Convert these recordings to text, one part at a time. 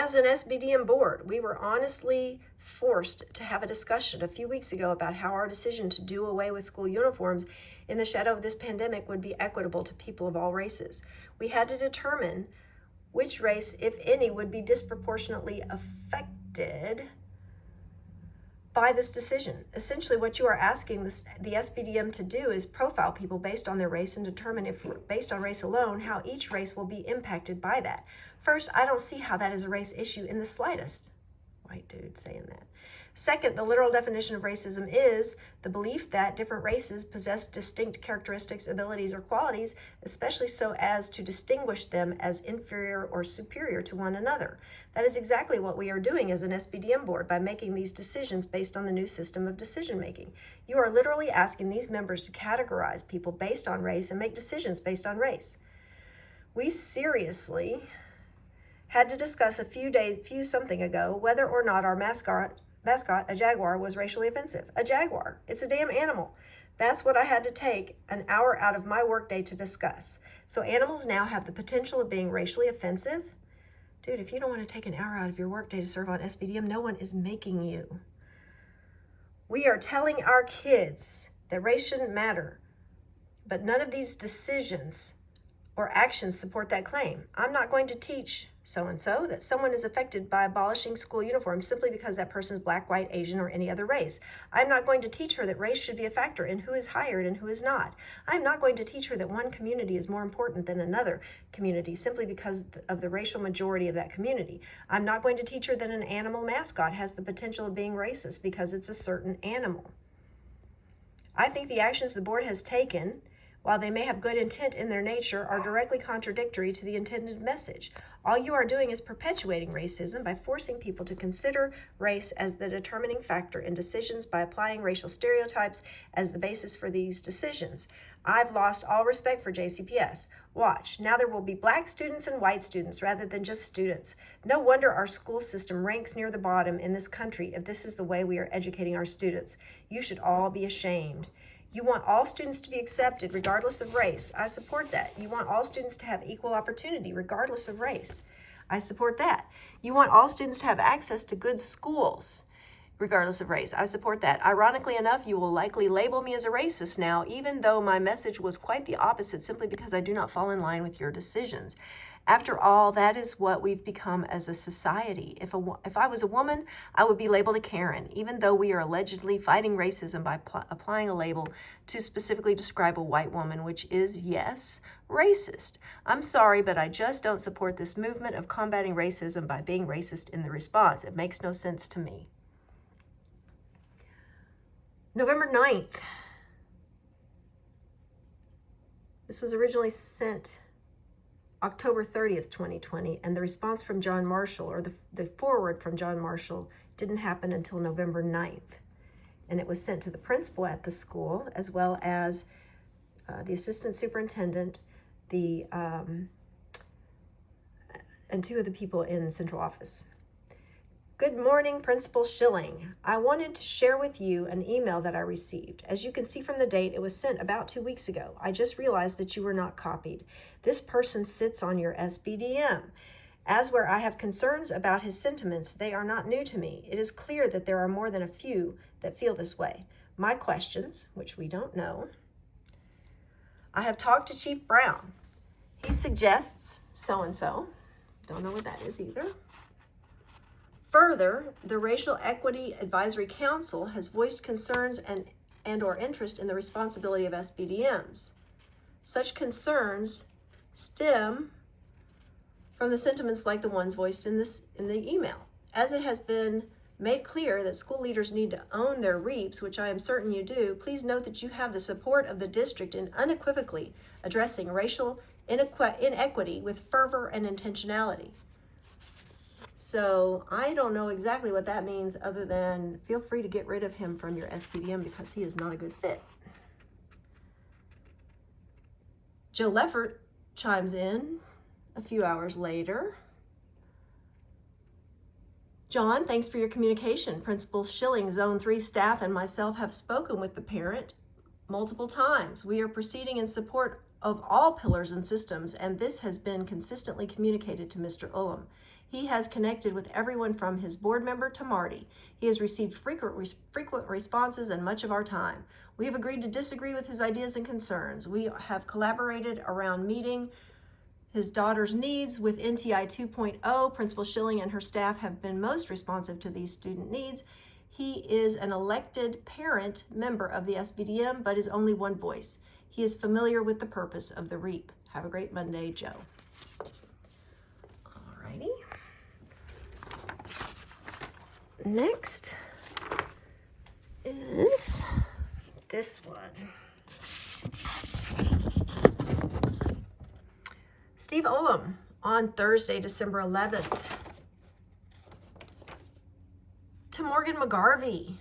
As an SBDM board, we were honestly forced to have a discussion a few weeks ago about how our decision to do away with school uniforms in the shadow of this pandemic would be equitable to people of all races. We had to determine which race, if any, would be disproportionately affected by this decision. Essentially, what you are asking the SBDM to do is profile people based on their race and determine if, based on race alone, how each race will be impacted by that. First, I don't see how that is a race issue in the slightest. White dude saying that. Second, the literal definition of racism is the belief that different races possess distinct characteristics, abilities, or qualities, especially so as to distinguish them as inferior or superior to one another. That is exactly what we are doing as an SBDM board by making these decisions based on the new system of decision making. You are literally asking these members to categorize people based on race and make decisions based on race. We seriously had to discuss a few something ago whether or not our mascot, a jaguar, was racially offensive. A jaguar. It's a damn animal. That's what I had to take an hour out of my workday to discuss. So animals now have the potential of being racially offensive? Dude, if you don't want to take an hour out of your workday to serve on SBDM, no one is making you. We are telling our kids that race shouldn't matter, but none of these decisions or actions support that claim. I'm not going to teach so-and-so that someone is affected by abolishing school uniforms simply because that person is black, white, Asian, or any other race. I'm not going to teach her that race should be a factor in who is hired and who is not. I'm not going to teach her that one community is more important than another community simply because of the racial majority of that community. I'm not going to teach her that an animal mascot has the potential of being racist because it's a certain animal. I think the actions the board has taken, while they may have good intent in their nature, are directly contradictory to the intended message. All you are doing is perpetuating racism by forcing people to consider race as the determining factor in decisions by applying racial stereotypes as the basis for these decisions. I've lost all respect for JCPS. Watch, now there will be black students and white students rather than just students. No wonder our school system ranks near the bottom in this country if this is the way we are educating our students. You should all be ashamed. You want all students to be accepted regardless of race. I support that. You want all students to have equal opportunity regardless of race. I support that. You want all students to have access to good schools regardless of race. I support that. Ironically enough, you will likely label me as a racist now, even though my message was quite the opposite, simply because I do not fall in line with your decisions. After all, that is what we've become as a society. If I was a woman, I would be labeled a Karen, even though we are allegedly fighting racism by applying a label to specifically describe a white woman, which is, yes, racist. I'm sorry, but I just don't support this movement of combating racism by being racist in the response. It makes no sense to me. November 9th. This was originally sent October 30th, 2020, and the response from John Marshall, or the forward from John Marshall, didn't happen until November 9th. And it was sent to the principal at the school, as well as the assistant superintendent, and two of the people in central office. Good morning, Principal Schilling. I wanted to share with you an email that I received. As you can see from the date, it was sent about 2 weeks ago. I just realized that you were not copied. This person sits on your SBDM. As where I have concerns about his sentiments, they are not new to me. It is clear that there are more than a few that feel this way. My questions, which we don't know. I have talked to Chief Brown. He suggests so-and-so. Don't know what that is either. Further, the Racial Equity Advisory Council has voiced concerns and or interest in the responsibility of SBDMs. Such concerns stem from the sentiments like the ones voiced in the email. As it has been made clear that school leaders need to own their reaps, which I am certain you do, please note that you have the support of the district in unequivocally addressing racial inequity with fervor and intentionality. So I don't know exactly what that means other than feel free to get rid of him from your SBDM because he is not a good fit. Joe Leffert chimes in a few hours later. John, thanks for your communication. Principal Schilling, Zone 3 staff and myself have spoken with the parent multiple times. We are proceeding in support of all pillars and systems, and this has been consistently communicated to Mr. Ullum. He has connected with everyone from his board member to Marty. He has received frequent responses and much of our time. We have agreed to disagree with his ideas and concerns. We have collaborated around meeting his daughter's needs with NTI 2.0. Principal Schilling and her staff have been most responsive to these student needs. He is an elected parent member of the SBDM, but is only one voice. He is familiar with the purpose of the REAP. Have a great Monday, Joe. Alrighty. Next is this one. Steve Ullum on Thursday, December 11th. To Morgan McGarvey,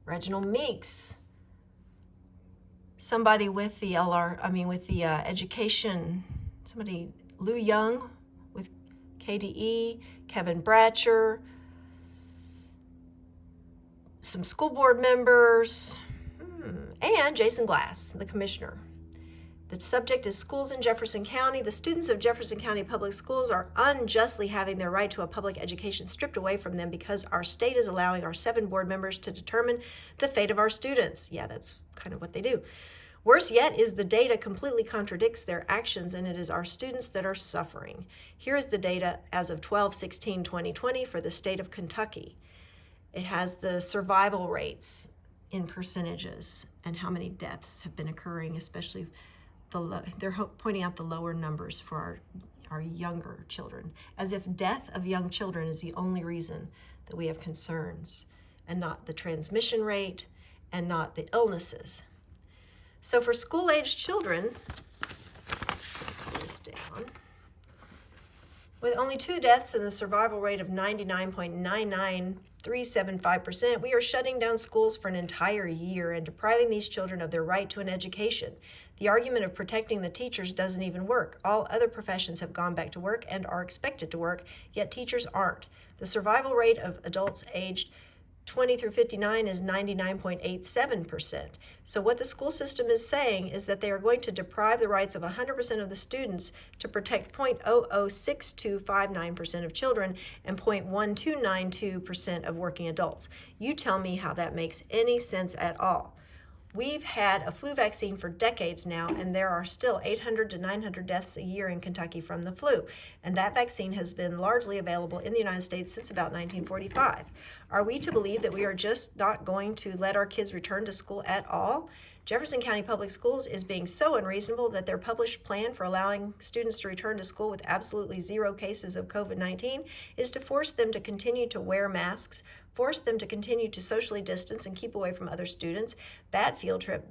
Reginald Meeks, somebody with the education, somebody, Lou Young with KDE, Kevin Bratcher, some school board members, and Jason Glass, the commissioner. The subject is schools in Jefferson County. The students of Jefferson County Public Schools are unjustly having their right to a public education stripped away from them because our state is allowing our 7 board members to determine the fate of our students. Yeah, that's kind of what they do. Worse yet is the data completely contradicts their actions, and it is our students that are suffering. Here is the data as of 12/16/2020 for the state of Kentucky. It has the survival rates in percentages and how many deaths have been occurring, especially they're pointing out the lower numbers for our younger children, as if death of young children is the only reason that we have concerns, and not the transmission rate and not the illnesses. So for school-aged children, put this down, with only 2 deaths and the survival rate of 99.99375%, we are shutting down schools for an entire year and depriving these children of their right to an education. The argument of protecting the teachers doesn't even work. All other professions have gone back to work and are expected to work, yet teachers aren't. The survival rate of adults aged 20 through 59 is 99.87%. So what the school system is saying is that they are going to deprive the rights of 100% of the students to protect 0.006259% of children and 0.1292% of working adults. You tell me how that makes any sense at all. We've had a flu vaccine for decades now, and there are still 800 to 900 deaths a year in Kentucky from the flu. And that vaccine has been largely available in the United States since about 1945. Are we to believe that we are just not going to let our kids return to school at all? Jefferson County Public Schools is being so unreasonable that their published plan for allowing students to return to school with absolutely 0 cases of COVID-19 is to force them to continue to wear masks, force them to continue to socially distance and keep away from other students, ban field trips,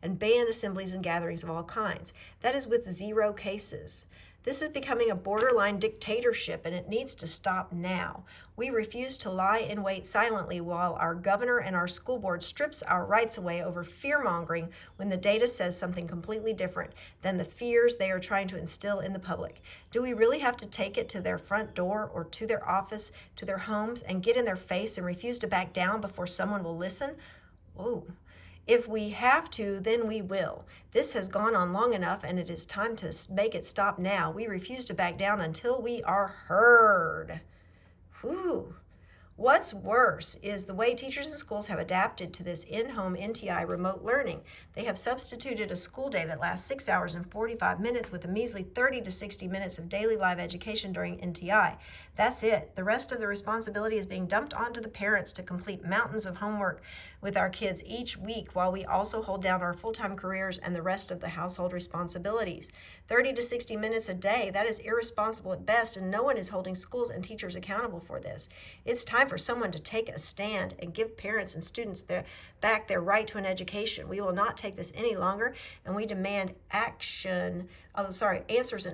and ban assemblies and gatherings of all kinds. That is with 0 cases. This is becoming a borderline dictatorship, and it needs to stop now. We refuse to lie in wait silently while our governor and our school board strips our rights away over fear-mongering when the data says something completely different than the fears they are trying to instill in the public. Do we really have to take it to their front door or to their office, to their homes, and get in their face and refuse to back down before someone will listen? Whoa. If we have to, then we will. This has gone on long enough, and it is time to make it stop now. We refuse to back down until we are heard. Whew. What's worse is the way teachers and schools have adapted to this in-home NTI remote learning. They have substituted a school day that lasts 6 hours and 45 minutes with a measly 30 to 60 minutes of daily live education during NTI. That's it. The rest of the responsibility is being dumped onto the parents to complete mountains of homework with our kids each week, while we also hold down our full-time careers and the rest of the household responsibilities. 30 to 60 minutes a day, that is irresponsible at best, and no one is holding schools and teachers accountable for this. It's time for someone to take a stand and give parents and students back their right to an education. We will not take this any longer, and we demand answers and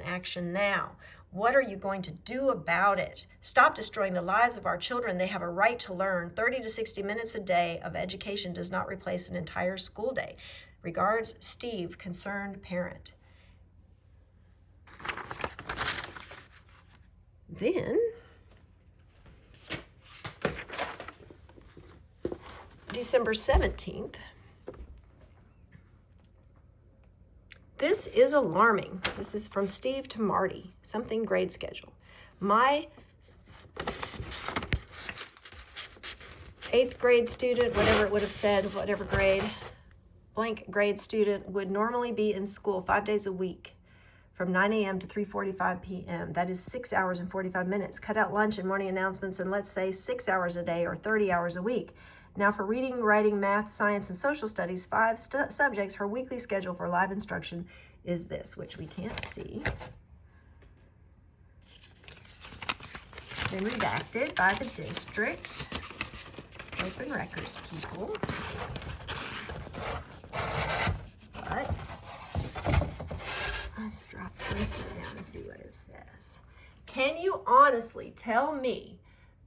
action now. What are you going to do about it? Stop destroying the lives of our children. They have a right to learn. 30 to 60 minutes a day of education does not replace an entire school day. Regards, Steve, concerned parent. Then, December 17th, This is alarming. This is from Steve to Marty. Something grade schedule. My 8th grade student, whatever it would have said, whatever grade, blank grade student would normally be in school 5 days a week from 9 a.m. to 3:45 p.m. That is 6 hours and 45 minutes. Cut out lunch and morning announcements and let's say 6 hours a day or 30 hours a week. Now for reading, writing, math, science, and social studies, 5 subjects, her weekly schedule for live instruction is this, which we can't see. Been redacted by the district. Open records people. But let's drop this down and see what it says. Can you honestly tell me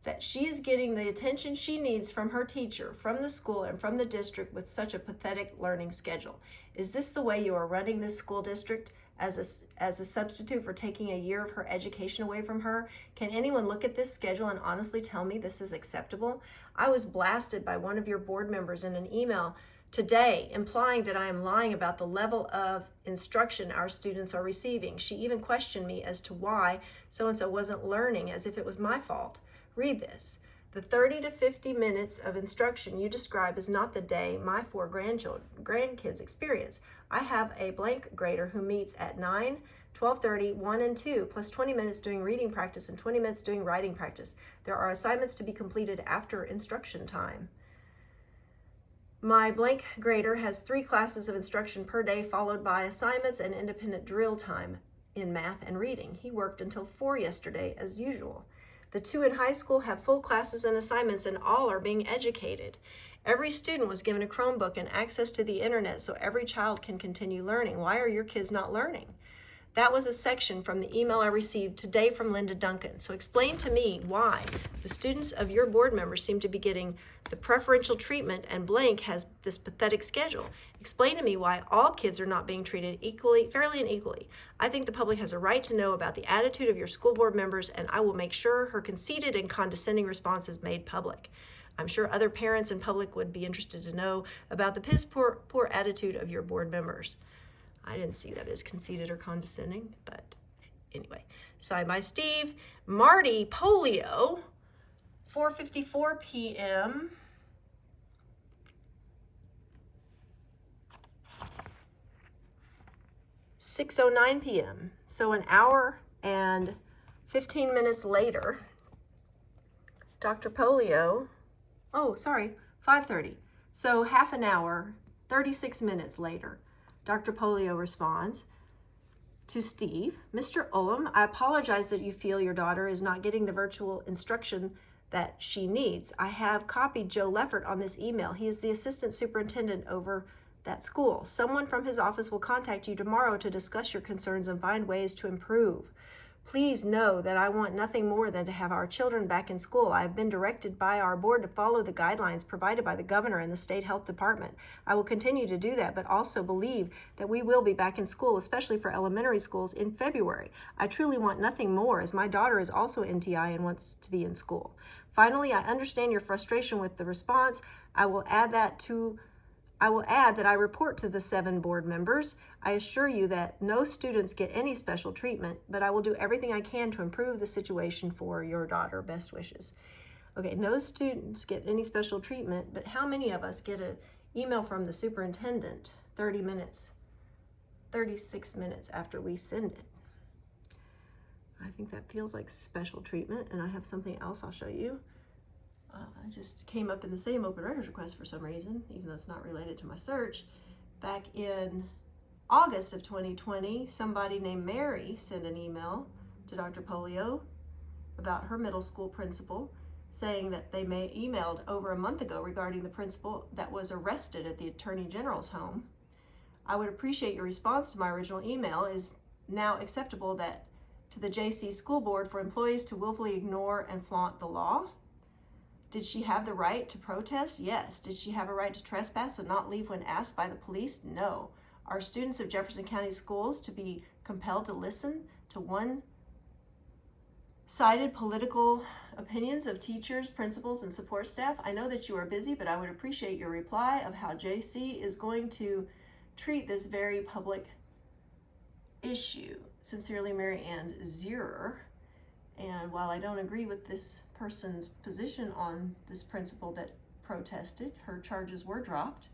that she is getting the attention she needs from her teacher, from the school, and from the district with such a pathetic learning schedule? Is this the way you are running this school district as a substitute for taking a year of her education away from her? Can anyone look at this schedule and honestly tell me this is acceptable? I was blasted by one of your board members in an email today, implying that I am lying about the level of instruction our students are receiving. She even questioned me as to why so-and-so wasn't learning, as if it was my fault. Read this. The 30 to 50 minutes of instruction you describe is not the day my 4 grandkids experience. I have a blank grader who meets at 9, 12:30, 1, and 2, plus 20 minutes doing reading practice and 20 minutes doing writing practice. There are assignments to be completed after instruction time. My blank grader has 3 classes of instruction per day, followed by assignments and independent drill time in math and reading. He worked until 4 yesterday, as usual. The 2 in high school have full classes and assignments, and all are being educated. Every student was given a Chromebook and access to the internet so every child can continue learning. Why are your kids not learning? That was a section from the email I received today from Linda Duncan. So explain to me why the students of your board members seem to be getting the preferential treatment and blank has this pathetic schedule. Explain to me why all kids are not being treated equally, fairly and equally. I think the public has a right to know about the attitude of your school board members, and I will make sure her conceited and condescending response is made public. I'm sure other parents and public would be interested to know about the piss poor attitude of your board members. I didn't see that as conceited or condescending, but anyway. Signed by Steve. Marty Polio, 4:54 p.m. (6:09 p.m.) So an hour and 15 minutes later, Dr. Polio, 5:30. So half an hour, 36 minutes later, Dr. Polio responds to Steve, Mr. Ullum, I apologize that you feel your daughter is not getting the virtual instruction that she needs. I have copied Joe Leffert on this email. He is the assistant superintendent over that school. Someone from his office will contact you tomorrow to discuss your concerns and find ways to improve. Please know that I want nothing more than to have our children back in school. I have been directed by our board to follow the guidelines provided by the governor and the state health department. I will continue to do that, but also believe that we will be back in school, especially for elementary schools, in February. I truly want nothing more, as my daughter is also NTI and wants to be in school. Finally, I understand your frustration with the response. I will add that I report to the 7 board members. I assure you that no students get any special treatment, but I will do everything I can to improve the situation for your daughter. Best wishes. Okay, no students get any special treatment, but how many of us get an email from the superintendent 36 minutes after we send it? I think that feels like special treatment, and I have something else I'll show you. I just came up in the same open records request for some reason, even though it's not related to my search. Back in August of 2020, somebody named Mary sent an email to Dr. Polio about her middle school principal, saying that they emailed over a month ago regarding the principal that was arrested at the Attorney General's home. I would appreciate your response to my original email. It is now acceptable that to the JC School Board for employees to willfully ignore and flaunt the law? Did she have the right to protest? Yes. Did she have a right to trespass and not leave when asked by the police? No. Are students of Jefferson County schools to be compelled to listen to one-sided political opinions of teachers, principals, and support staff? I know that you are busy, but I would appreciate your reply of how JC is going to treat this very public issue. Sincerely, Mary Ann Zierer. And while I don't agree with this person's position on this principal that protested, her charges were dropped.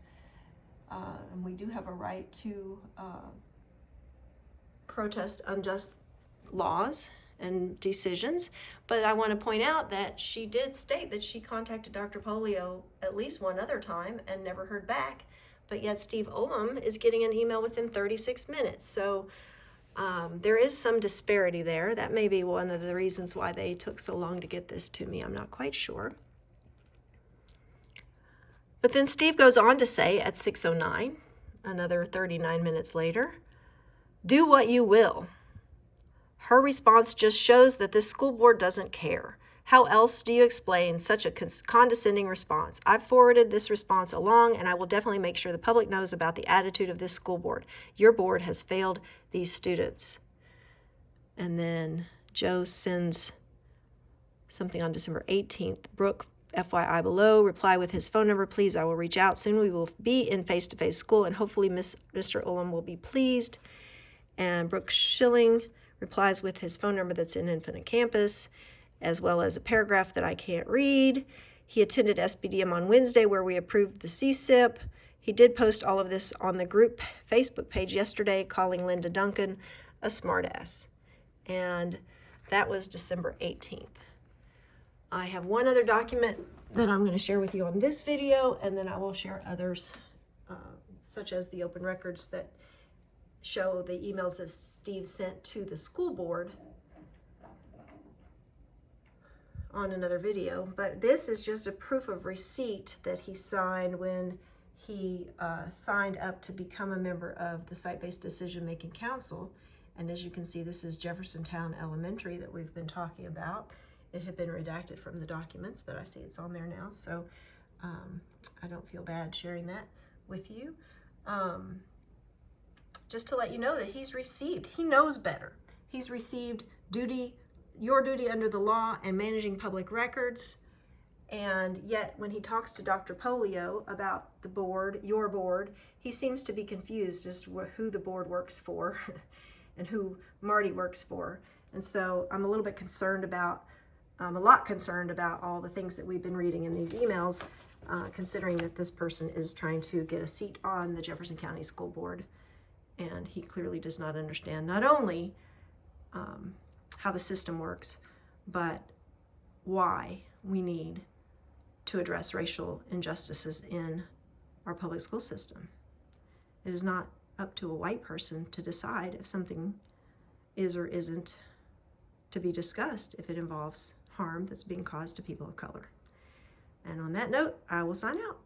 And we do have a right to protest unjust laws and decisions. But I want to point out that she did state that she contacted Dr. Polio at least one other time and never heard back. But yet Steve Ullum is getting an email within 36 minutes. So there is some disparity there. That may be one of the reasons why they took so long to get this to me. I'm not quite sure. But then Steve goes on to say at 6:09, another 39 minutes later, do what you will. Her response just shows that the school board doesn't care. How else do you explain such a condescending response? I've forwarded this response along, and I will definitely make sure the public knows about the attitude of this school board. Your board has failed these students. And then Joe sends something on December 18th. Brooke, FYI below, reply with his phone number, please. I will reach out soon. We will be in face-to-face school, and hopefully Mr. Ullum will be pleased. And Brooke Schilling replies with his phone number that's in Infinite Campus, as well as a paragraph that I can't read. He attended SBDM on Wednesday where we approved the CSIP. He did post all of this on the group Facebook page yesterday, calling Linda Duncan a smartass. And that was December 18th. I have one other document that I'm going to share with you on this video, and then I will share others, such as the open records that show the emails that Steve sent to the school board on another video. But this is just a proof of receipt that he signed when he signed up to become a member of the Site-Based Decision-Making Council. And as you can see, this is Jeffersontown Elementary that we've been talking about. It had been redacted from the documents, but I see it's on there now, so I don't feel bad sharing that with you. Just to let you know that he's received, he knows better. He's received your duty under the law and managing public records, and yet when he talks to Dr. Polio about the board, your board, he seems to be confused as to who the board works for and who Marty works for. And so I'm a little bit concerned about, a lot concerned about all the things that we've been reading in these emails, considering that this person is trying to get a seat on the Jefferson County School Board, and he clearly does not understand not only how the system works, but why we need to address racial injustices in our public school system. It is not up to a white person to decide if something is or isn't to be discussed if it involves harm that's being caused to people of color. And on that note, I will sign out.